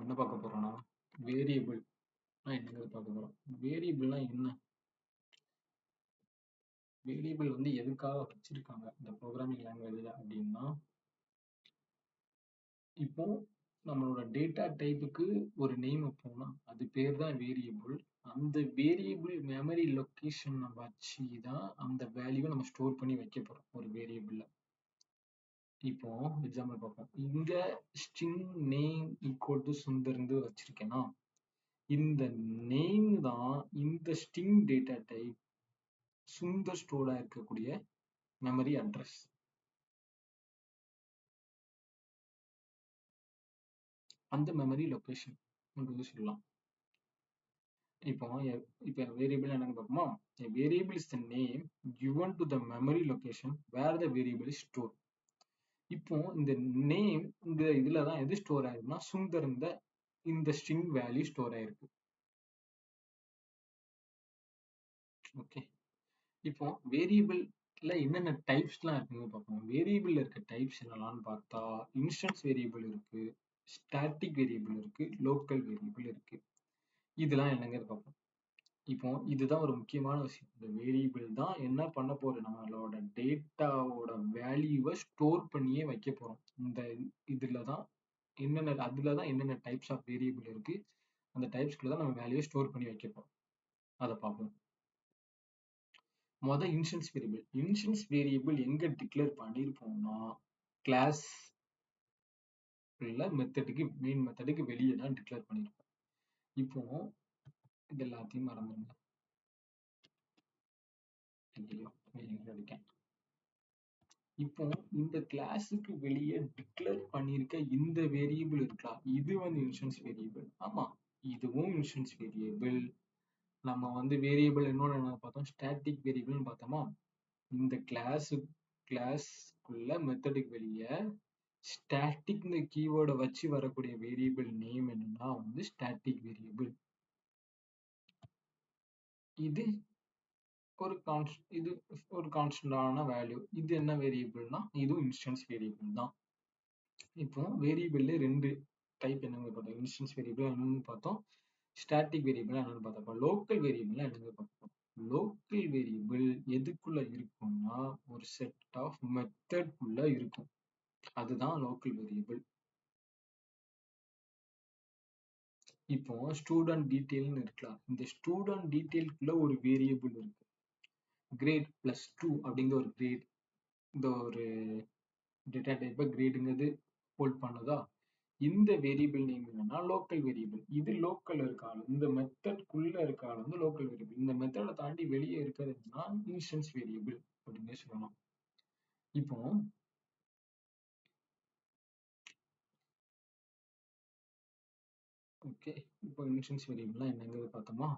என்ன பார்க்க போறோம்னா, வேரியபிள் என்னங்கிறது பார்க்க போறோம். வேரியபிள்னா என்ன? வேரியபிள் எதுக்காக வச்சிருக்காங்க இந்த ப்ரோக்ராமிங் லாங்குவேஜ்ல அப்படின்னா, இப்போ நம்மளோட டேட்டா டைப்புக்கு ஒரு நேம் வைப்போம்னா, அது பேர் தான் வேரியபிள். அந்த வேரியபிள் மெமரி லொகேஷன் வச்சு தான் அந்த வேல்யூவை நம்ம ஸ்டோர் பண்ணி வைக்க போறோம் ஒரு வேரியபிள்ல. இப்போ எக்ஸாம்பிள் பார்ப்போம். இங்க ஸ்ட்ரிங் நேம் ஈக்குவல் டு சுந்தர்ந்து வச்சிருக்கேன்னா, இந்த நேம் தான் இந்த ஸ்ட்ரிங் டேட்டா டைப் சுந்தர் ஸ்டோர்டா இருக்கக்கூடிய மெமரி அட்ரஸ். அந்த மெமரி லொகேஷன் சொல்லலாம். இப்போ வேரியபிள் என்னன்னு பார்ப்போமா? A variable is the name given to the memory location where the variable is stored. இப்போ இந்த நேம் இந்த இதுல தான் எது ஸ்டோர் ஆயிருக்குன்னா சுந்தர் இந்த ஸ்ட்ரிங் வேல்யூ ஸ்டோர் ஆயிருக்கு. ஓகே. இப்போ வேரியபிள்ல என்னென்ன டைப்ஸ்லாம் இருக்குன்னு பார்ப்போம். வேரியபிள்ல இருக்க டைப்ஸ் என்னலாம்னு பார்த்தா இன்ஸ்டன்ஸ் வேரியபிள் இருக்கு, ஸ்டாட்டிக் வேரியபிள் இருக்கு, லோக்கல் வேரியபிள் இருக்கு. இதெல்லாம் என்னங்கிறது பார்ப்போம். இப்போ இதுதான் ஒரு முக்கியமான விஷயம். இந்த வேரியபிள் தான் என்ன பண்ண போறோம், நம்மளோட டேட்டாவோட வேல்யூவை ஸ்டோர் பண்ணியே வைக்க போறோம். இதுல தான் என்னென்ன டைப்ஸ் ஆஃப் வேரியபிள் இருக்கு, அந்த டைப்ஸ்குள்ள தான் நம்ம வேல்யூவை ஸ்டோர் பண்ணி வைக்க போறோம். அதை பார்ப்போம். Instance variable. இன்ஸ்டன்ஸ் வேரியபிள் எங்க டிக்ளேர் பண்ணிருப்போம்னா, கிளாஸ் மெயின் மெத்தடுக்கு வெளியே தான் டிக்ளேர் பண்ணிருப்போம். இப்போ இது எல்லாத்தையும் மறந்துடுங்க. இப்போ இந்த கிளாஸுக்கு வெளியே டிக்ளேர் பண்ணிருக்க இந்த வேரியபிள் இருக்கலாம், இது இன்ஸ்டன்ஸ் வேரியபிள். ஆமா, இதுவும் இன்ஸ்டன்ஸ் வேரியபிள். நம்ம வேரியபிள் இன்னொன்னு என்ன பார்த்தோம், ஸ்டாட்டிக் வேரியபிள்னு பார்த்தோமா. இந்த கிளாஸ்க்குள்ள மெத்தடுக்கு வெளியே ஸ்டாட்டிக் கீவேர்டை வச்சு வரக்கூடிய வேரியபிள் நேம் என்னன்னா ஸ்டாட்டிக் வேரியபிள். இது ஒரு கான்ஸ்டன்டான வேல்யூ. இது என்ன வேரியபிள்னா இதுவும் இன்ஸ்டன்ஸ் வேரியபிள் தான். இப்போ வேரியபிள்ல ரெண்டு டைப் என்னங்க பார்த்தோம். இன்ஸ்டன்ஸ் வேரியபிள் என்னன்னு பார்த்தோம், ஸ்டாட்டிக் வேரியபிள் என்னன்னு பார்த்தோம். லோக்கல் வேரியபிள் என்னங்க பார்த்தோம். லோக்கல் வேரியபிள் எதுக்குள்ள இருக்கும்னா ஒரு செட் ஆஃப் மெத்தட் குள்ள இருக்கும். அதுதான் லோக்கல் வேரியபிள். இப்போ ஸ்டூடெண்ட் டீடைல்னு இருக்கலாம். இந்த ஸ்டூடெண்ட் டீடைல்குள்ள ஒரு வேரியபிள் இருக்கு. கிரேட் +2 அப்படிங்கிற ஒரு கிரேட், இந்த ஒரு டேட்டா டைப்பை கிரேடுங்கிறது ஹோல்ட் பண்ணுதா. இந்த வேரியபிள் நேம் என்னன்னா லோக்கல் வேரியபிள். இது லோக்கல் இருக்காலும் இந்த மெத்தட்குள்ள இருக்காலும் லோக்கல் வேரியபிள். இந்த மெத்தடை தாண்டி வெளியே இருக்கிறதுனா இன்ஸ்டன்ஸ் வேரியபிள் அப்படின்னு சொல்லலாம். இப்போ ஓகே, இப்போ இன்ஸ்டன்ஸ் வேரியபிள்லாம் என்னங்கிறது பார்த்தோமா.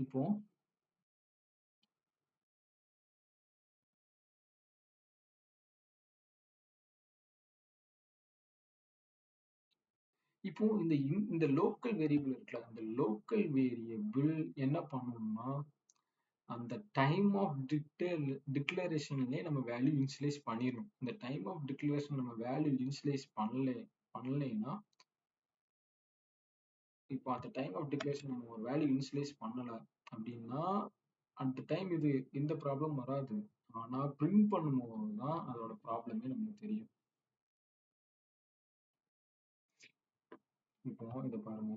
இப்போ இப்போ இந்த லோக்கல் வேரியபிள் இருக்குல்ல, இந்த லோக்கல் வேரியபிள் என்ன பண்ணணும்னா அந்த டைம் ஆஃப் டிக்ளரேஷன்லயே நம்ம வேல்யூ இனிஷியலைஸ் பண்ணிடணும். இந்த டைம் ஆஃப் டிக்ளரேஷன் நம்ம வேல்யூ இனிஷியலைஸ் பண்ணலைன்னா, இப்போ அந்த டைம் ஆஃப் டிக்ளரேஷன் நம்ம ஒரு வேல்யூ இனிஷியலைஸ் பண்ணல அப்படின்னா அந்த டைம் இது எந்த ப்ராப்ளம் வராது. ஆனா பிரிண்ட் பண்ணும்போது தான் அதோட ப்ராப்ளமே நமக்கு தெரியும். இப்போ இதை பாருங்க.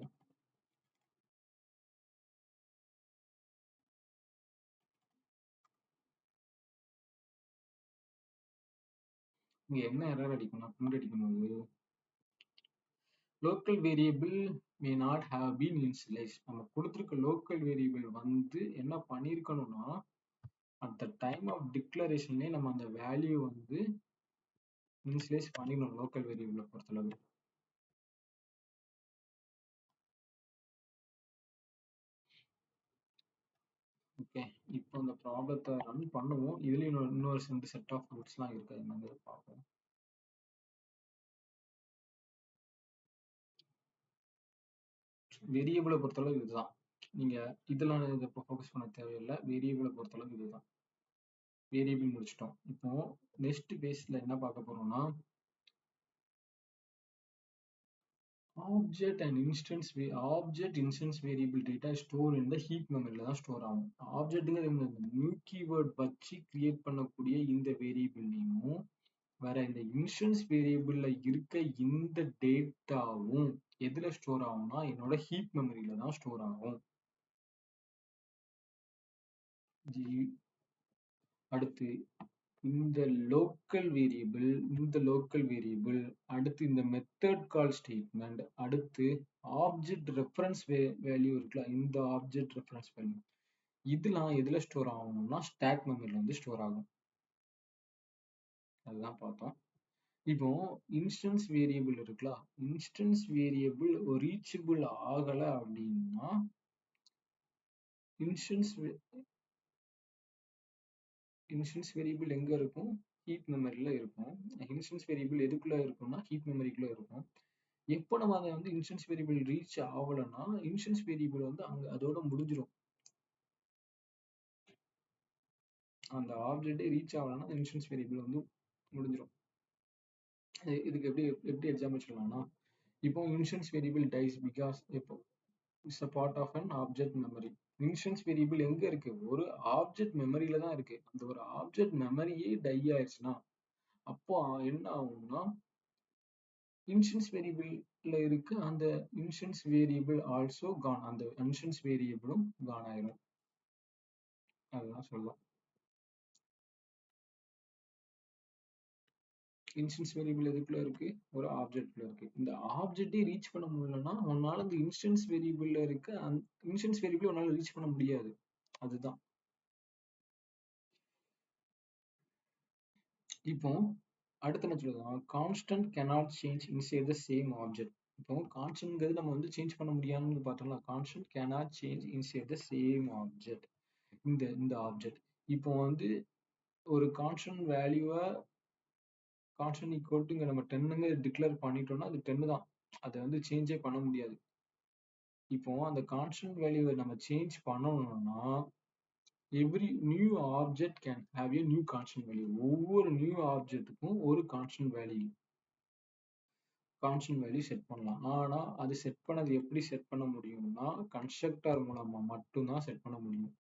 இங்க என்ன எரர் அடிக்கணும், பிரிண்ட் அடிக்கும்போது local variable may not have been initialise. நம்ம கொடுத்துருக்க லோக்கல் வேரியபிள் என்ன பண்ணிருக்கணும்னா அட் த டைம் ஆஃப் டிக்ளரேஷன்லேயே நம்ம அந்த வேல்யூ இனிஷியலைஸ் பண்ணிடணும் லோக்கல் வேரியபிளை பொறுத்தளவு. ஓகே, இப்போ இந்த ப்ராப்ளத்தை ரன் பண்ணுவோம். இதுலயும் இன்னொரு செட் ஆஃப் ரூட்ஸ்லாம் இருக்கு, என்னங்கிறது பார்ப்போம். வேரியபிளை பொறுத்தளவு இதுதான். நீங்க இதெல்லாம் இதை ஃபோக்கஸ் பண்ண தேவையில்லை. வேரியபிளை பொறுத்தளவு இதுதான். வேரியபிள் முடிச்சிட்டோம். இப்போ நெக்ஸ்ட் பேஸ்ல என்ன பார்க்க போறோம்னா object instance variable data store இந்த ஹீப் மெமரியில தான் ஸ்டோர் ஆகும். ஆப்ஜெக்ட்ங்கிறது இந்த நியூ கீவேர்ட் வச்சு கிரியேட் பண்ணக்கூடிய இந்த வேரியபிள் நேமும் வேற இந்த இன்ஸ்டன்ஸ் வேரியபிள்ல இருக்க இந்த டேட்டாவும் எதுல ஸ்டோர் ஆகும்னா என்னோட ஹீப் மெமரியில தான் ஸ்டோர் ஆகும். அடுத்து இந்த லோக்கல் வேரியபிள் அடுத்து இந்த மெத்தட் கால் ஸ்டேட்மெண்ட் அடுத்து ஆப்ஜெக்ட் ரெஃபரன்ஸ் வேல்யூ இருக்குல்ல, இந்த ஆப்ஜெக்ட் ரெஃபரன்ஸ் வேல்யூ இதெல்லாம் எதுல ஸ்டோர் ஆகணும்னா ஸ்டாக் மெமரியில வந்து ஸ்டோர் ஆகும். அதுதான் பார்த்தோம். இப்போ இன்ஸ்டன்ஸ் வேரியபிள் இருக்குல்ல, இன்ஸ்டன்ஸ் வேரியபிள் ரீச்சபிள் ஆகல அப்படின்னா இன்ஸ்டன்ஸ் இன்ஸ்டன்ஸ் வேரியபிள் எங்க இருக்கும்? ஹீப் மெமரியில இருக்கும். இன்ஸ்டன்ஸ் வேரியபிள் எதுக்குள்ள இருக்கும்னா ஹீப் மெமரிக்குள்ள இருக்கும். எப்போ நம்ம அதை வந்து இன்ஸ்டன்ஸ் வேரியபிள் ரீச் ஆகலைன்னா இன்ஸ்டன்ஸ் வேரியபிள் வந்து அங்க அதோட முடிஞ்சிடும். அந்த ஆப்ஜெக்டே ரீச் ஆகலைன்னா இன்ஸ்டன்ஸ் வேரியபிள் வந்து முடிஞ்சிடும். இதுக்கு எப்படி எப்படி எக்ஸாம்பிள் சொல்லலாம்னா, இப்போ இன்ஸ்டன்ஸ் வேரியபிள் டைஸ் பிகாஸ் இப்போ it's a part of an object memory. Instance variable எங்க இருக்கு? ஒரு ஆப்ஜெக்ட் மெமரியில தான் இருக்கு. அந்த ஒரு ஆப்ஜெக்ட் மெமரியே டை ஆயிடுச்சுன்னா அப்போ என்ன ஆகும்னா இன்ஸ்டன்ஸ் வேரியபிள்ல இருக்கு அந்த இன்ஸ்டன்ஸ் வேரியபிள் ஆல்சோ கான், அந்த இன்ஸ்டன்ஸ் வேரியபிளும் கான் ஆயிரும். அதுதான் சொல்லலாம். இன்ஸ்டன்ஸ் வேரியபிள் எதுக்குள்ள இருக்கு? ஒரு ஆப்ஜெக்ட்ல இருக்கு. இந்த ஆப்ஜெக்டே ரீச் பண்ண முடியலன்னா உன்னால இந்த இன்ஸ்டன்ஸ் வேரியபிள்ல இருக்க இன்ஸ்டன்ஸ் வேரியபிள் உன்னால ரீச் பண்ண முடியாது. அதுதான். இப்போ அடுத்து என்ன சொல்லுவாங்க? Constant cannot change inside the same object. இப்போ கான்ஸ்டன்ட்ங்கிறது நம்ம வந்து சேஞ்ச் பண்ண முடியாதுன்னு பார்த்தோம்ல. Constant cannot change inside the same object. இந்த ஆப்ஜெக்ட் இப்போ வந்து ஒரு கான்ஸ்டன்ட் வேல்யூவை கான்ஸ்டன்ட் ஈக்குவல் டு இங்க நம்ம 10ங்க டிக்ளேர் பண்ணிட்டோம்னா அது 10 தான். அதை வந்து சேஞ்சே பண்ண முடியாது. இப்போ அந்த கான்ஸ்டன்ட் வேல்யூவை நம்ம சேஞ்ச் பண்ணணும்னா every new object can have a new constant value. ஒவ்வொரு நியூ ஆப்ஜெக்ட்டுக்கும் ஒரு கான்ஸ்டன்ட் வேல்யூ செட் பண்ணலாம். ஆனா அது செட் பண்ணது எப்படி செட் பண்ண முடியும்னா கன்ஸ்ட்ரக்டர் மூலமா மட்டும்தான் செட் பண்ண முடியும்.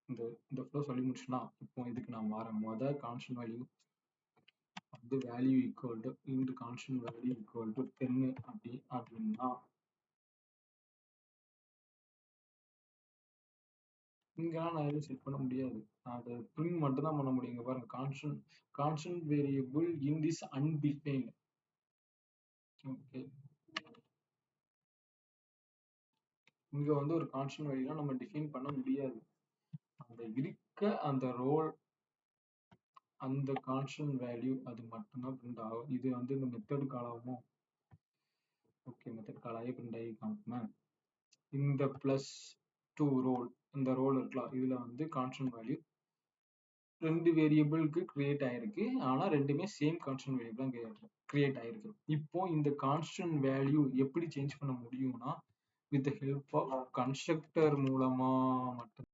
இந்த ஃப்ளோ சொல்லி முடிச்சுனா இப்போ இதுக்கு நான் வரேன். முதல் கான்ஸ்டன்ட் வேல்யூ வந்து value equal to into constant value equal to 10 அப்படின்னா இங்கெல்லாம் நான் எதுவும் செட் பண்ண முடியாது. நான் அதை பிரிண்ட் மட்டும் தான் பண்ண முடியும். இங்க பாருங்க, constant variable in this undefined. Okay, இங்க வந்து ஒரு கான்ஸ்டன்ட் வேல்யூலாம் நம்ம டிஃபைன் பண்ண முடியாது. அந்த இருக்க அந்த ரோல் அந்த கான்ஸ்டன்ட் வேல்யூ அது மட்டும்தான் பிரிண்ட் ஆகும். இது வந்து இந்த மெத்தட் காலாமோ ஓகே, மெத்தட் காலாவே பிரிண்ட் ஆகி காமிக்குமே. இந்த +2 ரோல், இந்த ரோல் இருக்கலாம், இதுல வந்து கான்ஸ்டன்ட் வேல்யூ 2 வேரியபிளுக்கு கிரியேட் ஆயிருக்கு. ஆனா ரெண்டுமே சேம் கான்ஸ்டன்ட் வேல்யூ தான் கிரியேட் ஆயிருக்கு. இப்போ இந்த கான்ஸ்டன்ட் வேல்யூ எப்படி சேஞ்ச் பண்ண முடியும்னா வித் ஹெல்ப் ஆஃப் கன்ஸ்ட்ரக்டர் மூலமா மட்டும்